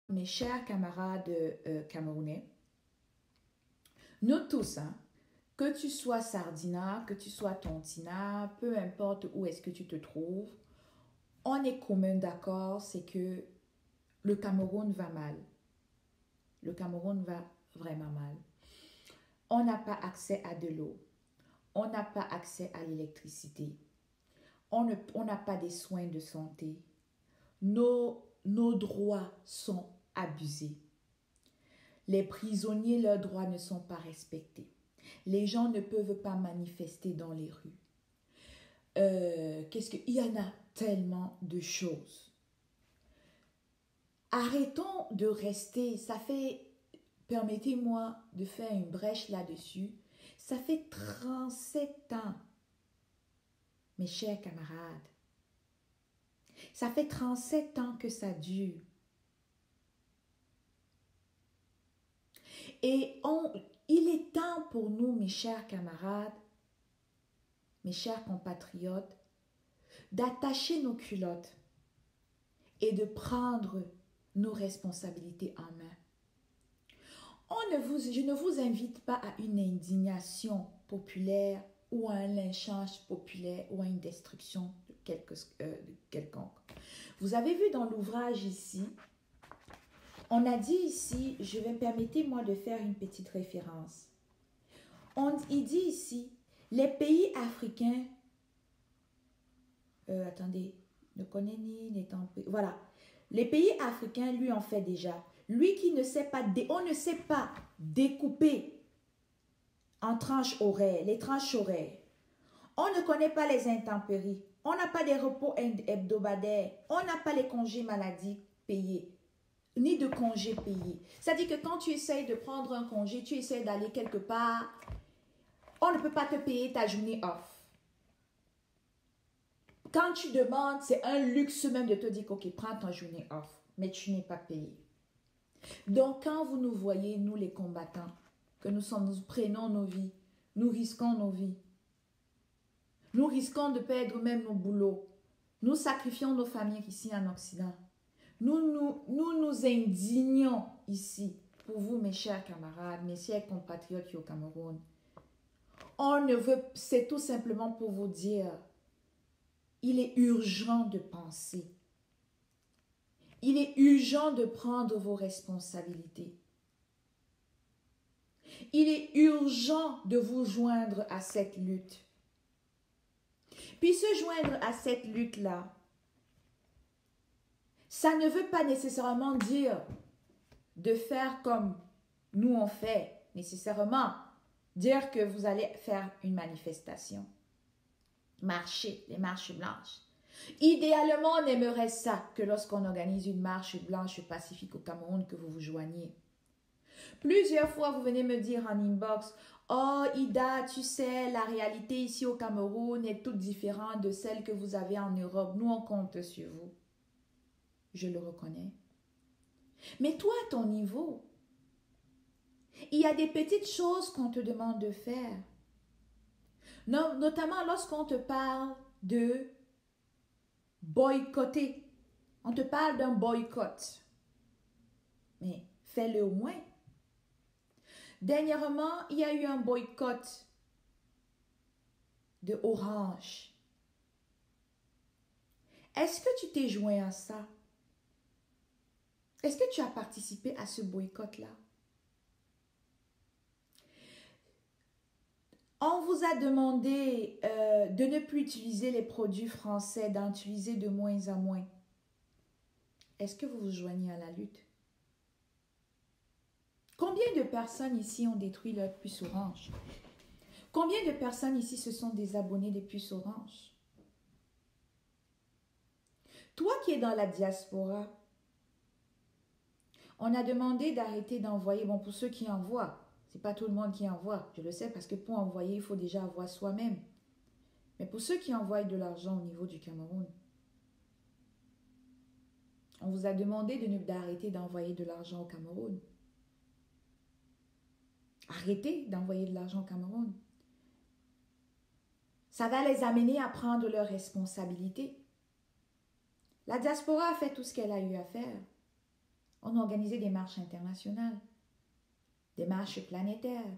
mes chers camarades camerounais, nous tous, hein, que tu sois Sardina, que tu sois Tontina, peu importe où est-ce que tu te trouves, on est commun d'accord, c'est que le Cameroun va mal. Le Cameroun va vraiment mal. On n'a pas accès à de l'eau. On n'a pas accès à l'électricité. On n'a pas des soins de santé. Nos droits sont abusés. Les prisonniers, leurs droits ne sont pas respectés. Les gens ne peuvent pas manifester dans les rues. Il y en a tellement de choses. Arrêtons de rester, permettez-moi de faire une brèche là-dessus, ça fait 37 ans, mes chers camarades. Ça fait 37 ans que ça dure. Et il est temps pour nous, mes chers camarades, mes chers compatriotes, d'attacher nos culottes et de prendre nos responsabilités en main. Je ne vous invite pas à une indignation populaire ou à un lynchage populaire ou à une destruction de quelconque. Vous avez vu dans l'ouvrage ici, on a dit ici, permettez-moi de faire une petite référence. Il dit ici, les pays africains, attendez, ne connaît ni n'étant, voilà, les pays africains lui en fait déjà. Lui qui ne sait pas, on ne sait pas découper en tranches horaires, les tranches horaires. On ne connaît pas les intempéries. On n'a pas des repos hebdomadaires. On n'a pas les congés maladie payés, ni de congés payés. C'est-à-dire que quand tu essayes de prendre un congé, tu essayes d'aller quelque part, on ne peut pas te payer ta journée off. Quand tu demandes, c'est un luxe même de te dire, ok, prends ta journée off, mais tu n'es pas payé. Donc, quand vous nous voyez, nous les combattants, que nous prenons nos vies, nous risquons nos vies, nous risquons de perdre même nos boulots, nous sacrifions nos familles ici en Occident, nous indignons ici pour vous, mes chers camarades, mes chers compatriotes qui au Cameroun. C'est tout simplement pour vous dire, il est urgent de penser. Il est urgent de prendre vos responsabilités. Il est urgent de vous joindre à cette lutte. Puis se joindre à cette lutte-là, ça ne veut pas nécessairement dire de faire comme nous on fait, nécessairement. Dire que vous allez faire une manifestation. Marcher, les marches blanches. Idéalement, on aimerait ça, que lorsqu'on organise une marche blanche pacifique au Cameroun, que vous vous joigniez. Plusieurs fois, vous venez me dire en inbox, « Oh, Ida, tu sais, la réalité ici au Cameroun est toute différente de celle que vous avez en Europe. Nous, on compte sur vous. » Je le reconnais. Mais toi, à ton niveau, il y a des petites choses qu'on te demande de faire. Notamment lorsqu'on te parle de boycotter. On te parle d'un boycott. Mais fais-le au moins. Dernièrement, il y a eu un boycott de Orange. Est-ce que tu t'es joint à ça? Est-ce que tu as participé à ce boycott-là? On vous a demandé de ne plus utiliser les produits français, d'en utiliser de moins en moins. Est-ce que vous vous joignez à la lutte? Combien de personnes ici ont détruit leur puce Orange? Combien de personnes ici se sont désabonnées des puces Orange? Toi qui es dans la diaspora, on a demandé d'arrêter d'envoyer, bon pour ceux qui envoient, c'est pas tout le monde qui envoie, je le sais parce que pour envoyer, il faut déjà avoir soi-même. Mais pour ceux qui envoient de l'argent au niveau du Cameroun, on vous a demandé d'arrêter d'envoyer de l'argent au Cameroun. Arrêtez d'envoyer de l'argent au Cameroun. Ça va les amener à prendre leurs responsabilités. La diaspora a fait tout ce qu'elle a eu à faire. On a organisé des marches internationales, des marches planétaires.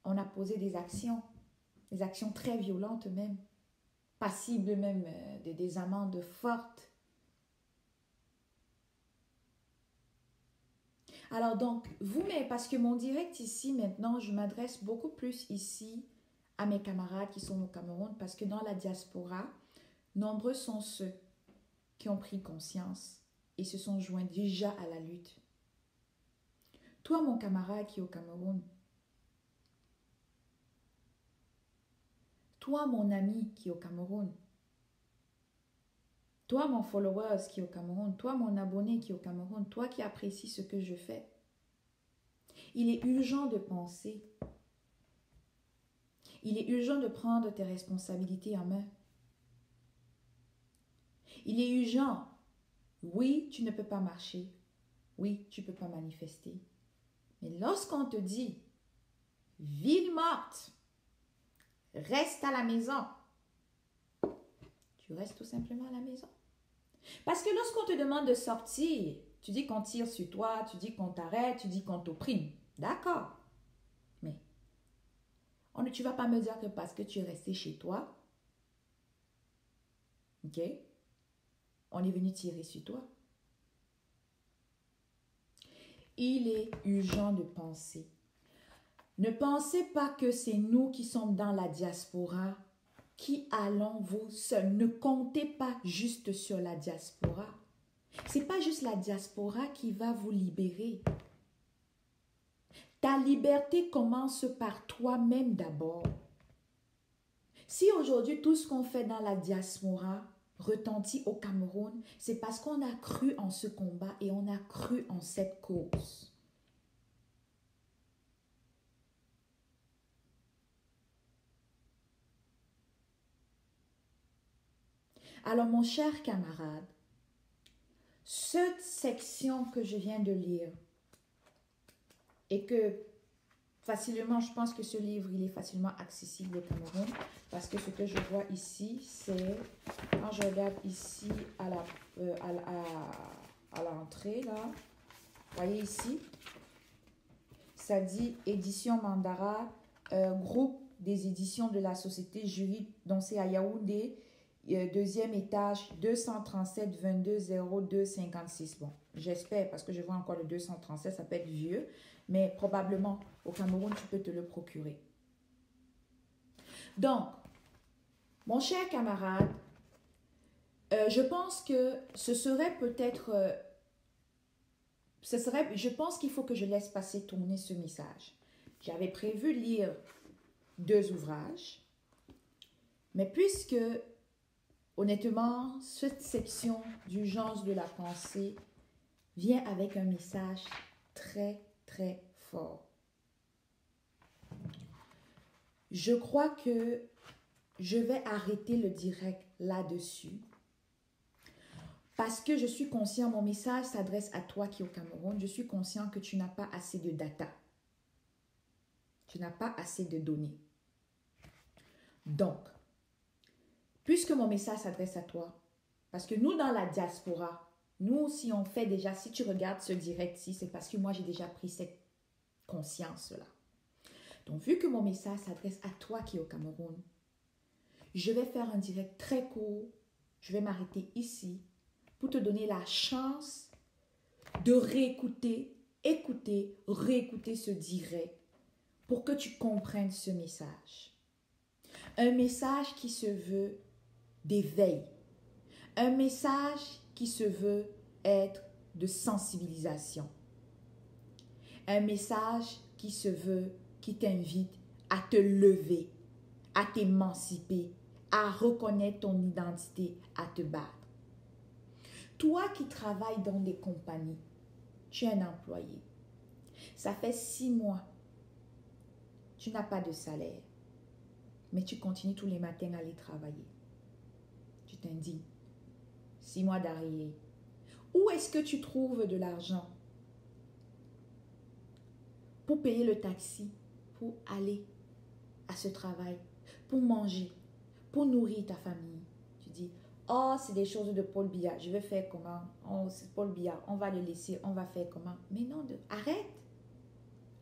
On a posé des actions très violentes même, passibles même des amendes fortes. Alors donc, vous-même, parce que mon direct ici maintenant, je m'adresse beaucoup plus ici à mes camarades qui sont au Cameroun, parce que dans la diaspora, nombreux sont ceux qui ont pris conscience et se sont joints déjà à la lutte. Toi, mon camarade qui est au Cameroun, toi, mon ami qui est au Cameroun, toi, mon followers qui est au Cameroun, toi, mon abonné qui est au Cameroun, toi qui apprécies ce que je fais, il est urgent de penser. Il est urgent de prendre tes responsabilités en main. Il est urgent. Oui, tu ne peux pas marcher. Oui, tu ne peux pas manifester. Mais lorsqu'on te dit, ville morte, reste à la maison, tu restes tout simplement à la maison. Parce que lorsqu'on te demande de sortir, tu dis qu'on tire sur toi, tu dis qu'on t'arrête, tu dis qu'on t'opprime. D'accord. Mais tu ne vas pas me dire que parce que tu es resté chez toi, ok, on est venu tirer sur toi. Il est urgent de penser. Ne pensez pas que c'est nous qui sommes dans la diaspora qui allons vous seuls. Ne comptez pas juste sur la diaspora. Ce n'est pas juste la diaspora qui va vous libérer. Ta liberté commence par toi-même d'abord. Si aujourd'hui tout ce qu'on fait dans la diaspora retentit au Cameroun, c'est parce qu'on a cru en ce combat et on a cru en cette cause. Alors mon cher camarade, cette section que je viens de lire et que facilement, je pense que ce livre, il est facilement accessible au Cameroun parce que ce que je vois ici, c'est, quand je regarde ici à l'entrée, là, vous voyez ici, ça dit édition Mandara, groupe des éditions de la société Jury, donc c'est à Yaoundé, deuxième étage, 237 22 02 56. Bon, j'espère, parce que je vois encore le 237, ça peut être vieux, mais probablement au Cameroun, tu peux te le procurer. Donc, mon cher camarade, je pense que ce serait peut-être... je pense qu'il faut que je laisse passer tourner ce message. J'avais prévu lire 2 ouvrages, mais puisque, honnêtement, cette section d'urgence de la pensée vient avec un message très, très fort. Je crois que je vais arrêter le direct là-dessus parce que je suis conscient, mon message s'adresse à toi qui es au Cameroun, je suis conscient que tu n'as pas assez de data. Tu n'as pas assez de données. Donc, puisque mon message s'adresse à toi, parce que nous dans la diaspora, nous si on fait déjà, si tu regardes ce direct-ci, c'est parce que moi j'ai déjà pris cette conscience-là. Donc, vu que mon message s'adresse à toi qui es au Cameroun, je vais faire un direct très court. Je vais m'arrêter ici pour te donner la chance de réécouter, écouter, réécouter ce direct pour que tu comprennes ce message. Un message qui se veut d'éveil. Un message qui se veut être de sensibilisation. Un message qui se veut, qui t'invite à te lever, à t'émanciper, à reconnaître ton identité, à te battre. Toi qui travailles dans des compagnies, tu es un employé. Ça fait 6 mois, tu n'as pas de salaire, mais tu continues tous les matins à aller travailler. Tu t'indignes. 6 mois d'arriéré. Où est-ce que tu trouves de l'argent pour payer le taxi, pour aller à ce travail, pour manger, pour nourrir ta famille? Tu dis, Oh, c'est des choses de Paul Biya. Je vais faire comment? Oh, c'est Paul Biya. On va le laisser. On va faire comment? Mais non, arrête.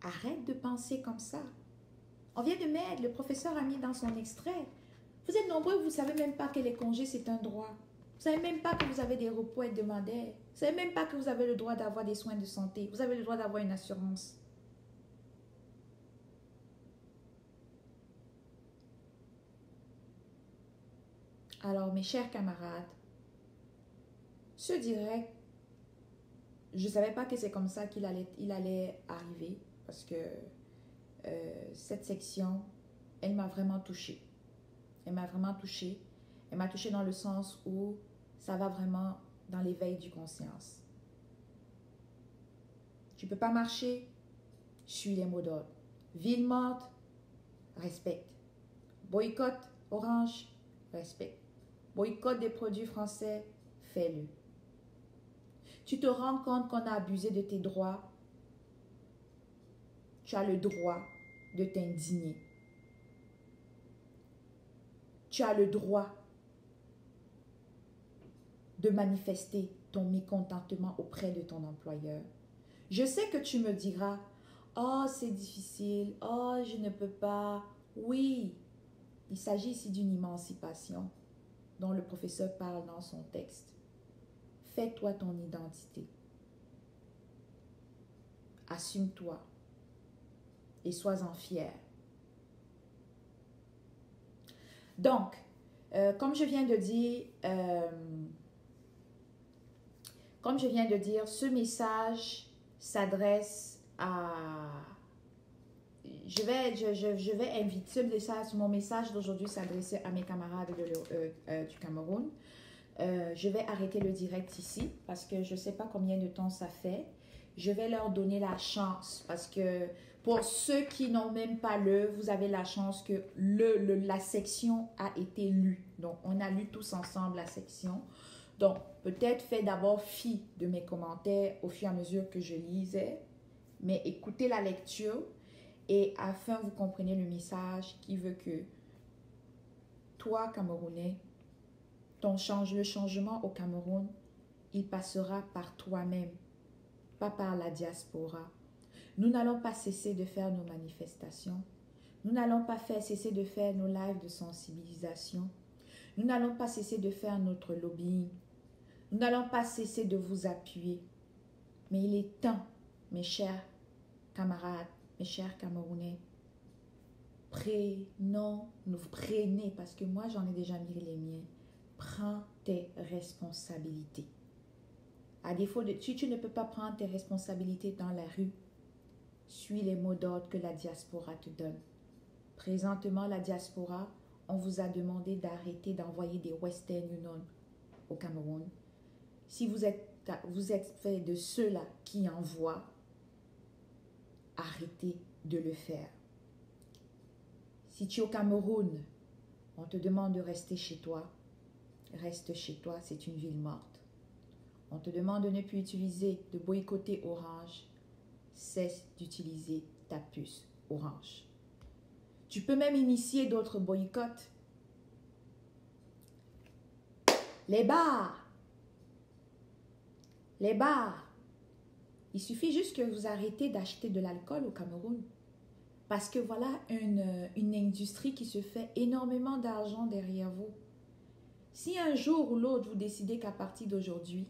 Arrête de penser comme ça. On vient de mettre, le professeur a mis dans son extrait. Vous êtes nombreux, vous ne savez même pas que les congés, c'est un droit. Vous ne savez même pas que vous avez des repos hebdomadaires. Vous ne savez même pas que vous avez le droit d'avoir des soins de santé. Vous avez le droit d'avoir une assurance. Alors, mes chers camarades, ce direct, je ne savais pas que c'est comme ça qu'il allait arriver parce que cette section, elle m'a vraiment touchée. Elle m'a vraiment touchée. Elle m'a touchée dans le sens où ça va vraiment dans l'éveil du conscience. Tu ne peux pas marcher, suis les mots d'ordre. Ville morte, respecte. Boycott, Orange, respecte. Boycott des produits français, fais-le. Tu te rends compte qu'on a abusé de tes droits. Tu as le droit de t'indigner. Tu as le droit de manifester ton mécontentement auprès de ton employeur. Je sais que tu me diras, oh c'est difficile, oh je ne peux pas. Oui, il s'agit ici d'une émancipation dont le professeur parle dans son texte. Fais-toi ton identité. Assume-toi et sois-en fier. Donc, comme je viens de dire, ce message s'adresse à... Je vais inviter mon message d'aujourd'hui s'adresser à mes camarades du Cameroun. Je vais arrêter le direct ici parce que je ne sais pas combien de temps ça fait. Je vais leur donner la chance parce que pour ceux qui n'ont même pas vous avez la chance que la section a été lue. Donc, on a lu tous ensemble la section. Donc, peut-être faites d'abord fi de mes commentaires au fur et à mesure que je lisais. Mais écoutez la lecture et afin vous compreniez le message qui veut que toi, Camerounais, le changement au Cameroun, il passera par toi-même, pas par la diaspora. Nous n'allons pas cesser de faire nos manifestations. Nous n'allons pas cesser de faire nos lives de sensibilisation. Nous n'allons pas cesser de faire notre lobbying. Nous n'allons pas cesser de vous appuyer. Mais il est temps, mes chers camarades, mes chers Camerounais, prenez, parce que moi j'en ai déjà mis les miens. Prends tes responsabilités. À défaut si tu ne peux pas prendre tes responsabilités dans la rue, suis les mots d'ordre que la diaspora te donne. Présentement, la diaspora, on vous a demandé d'arrêter d'envoyer des Western Union au Cameroun. Si vous êtes fait de ceux-là qui envoient, arrêtez de le faire. Si tu es au Cameroun, on te demande de rester chez toi. Reste chez toi, c'est une ville morte. On te demande de ne plus de boycotter Orange. Cesse d'utiliser ta puce Orange. Tu peux même initier d'autres boycotts. Les bars. Il suffit juste que vous arrêtez d'acheter de l'alcool au Cameroun. Parce que voilà une industrie qui se fait énormément d'argent derrière vous. Si un jour ou l'autre, vous décidez qu'à partir d'aujourd'hui,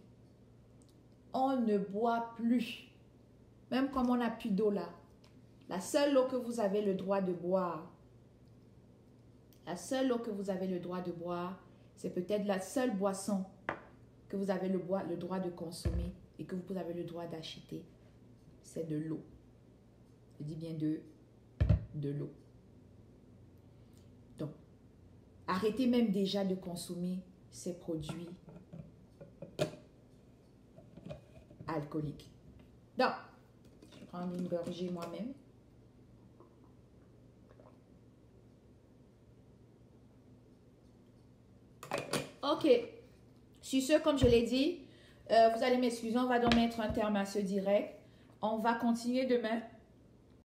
on ne boit plus, même comme on n'a plus d'eau là, la seule eau que vous avez le droit de boire, c'est peut-être la seule boisson que vous avez le droit de consommer et que vous avez le droit d'acheter, c'est de l'eau. Je dis bien de l'eau. Donc, arrêtez même déjà de consommer ces produits alcooliques. Donc, je vais prendre une gorgée moi-même. Ok. Sur ce, comme je l'ai dit, vous allez m'excuser, on va donc mettre un terme à ce direct. On va continuer demain